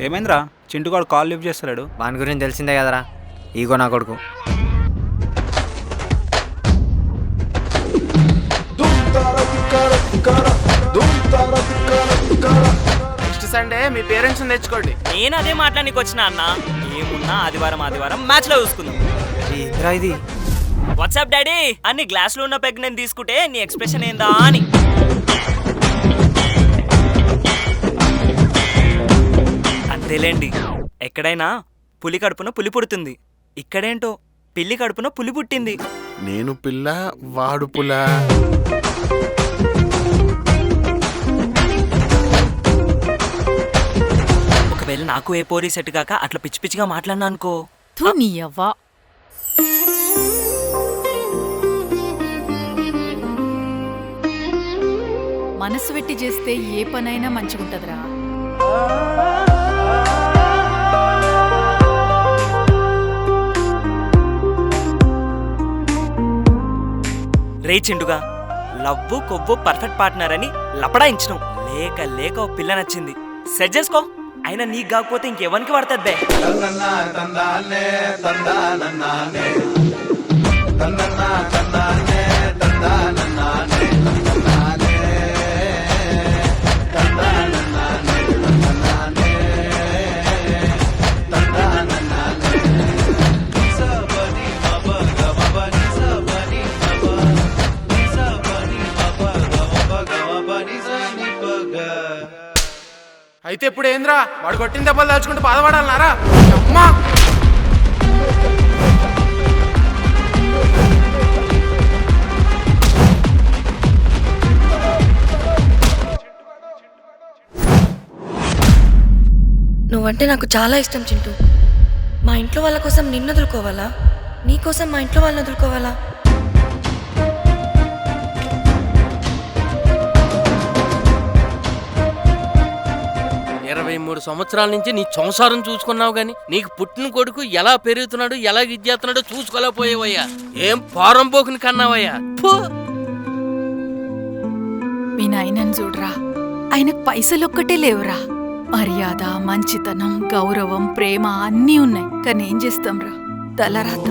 ఏమైందిరా చింటుగాడు call lift చేస్తాడు? వాని గురించి తెలిసిందే కదరా, ఈగో నా కొడుకు. నెక్స్ట్ సండే మీ పేరెంట్స్ తెచ్చుకోండి. నేను అదే మాట్లాడానికి వచ్చిన అన్న. ఏమున్నా ఆదివారం మ్యాచ్ లో చూసుకుందాం. ఏంద్రా ఇది? వాట్సాప్ డాడీ అన్ని గ్లాస్ లో ఉన్న పెగ్ నేను తీసుకుంటే నీ ఎక్స్ప్రెషన్ ఏందా అని. అంతేలేండి, ఎక్కడైనా పులి కడుపున పులి పుడుతుంది, ఇక్కడేంటో పిల్లి కడుపున పులి పుట్టింది. నేను పిల్ల వాడు పుల. ఒకవేళ నాకు ఏ పోరీ సెట్ కాక అట్లా పిచ్చి పిచ్చిగా మాట్లాడినా అనుకో. నీ అవ్వ మనసు పెట్టి చేస్తే ఏ పనైనా మంచిగుంటదిరా. రే చిండుగా, లవ్వు కొవ్వు పర్ఫెక్ట్ పార్ట్నర్ అని లపడాయించడం లేక లేక ఓ పిల్ల నచ్చింది, సెట్ చేసుకో. అయినా నీకు కాకపోతే ఇంకెవరికి పడుతుంది? అయితే ఇప్పుడు ఏంద్రా, వాడు కొట్టిన దెబ్బలు దాచుకుంటూ బాధపడాలన్నారా? అమ్మా నువ్వంటే నాకు చాలా ఇష్టం చింటూ. మా ఇంట్లో వాళ్ళ కోసం నిన్ను వదులుకోవాలా, నీకోసం మా ఇంట్లో వాళ్ళని వదులుకోవాలా? సంవత్సరాల నుంచి నీ సంసారం చూసుకున్నావు గాని నీకు పుట్టిన కొడుకు ఎలా పెరుగుతున్నాడు ఎలా విద్యాతున్నాడో చూసుకోలేకపోయావయ్యా. ఏం పారం పోకుని కన్నావయ్యా. మీ నాయనని చూడరా, ఆయనకు పైసలొక్కటే లేవురా. మర్యాద, మంచితనం, గౌరవం, ప్రేమ అన్నీ ఉన్నాయి. కానీ ఏం చేస్తాంరా, తలరాత.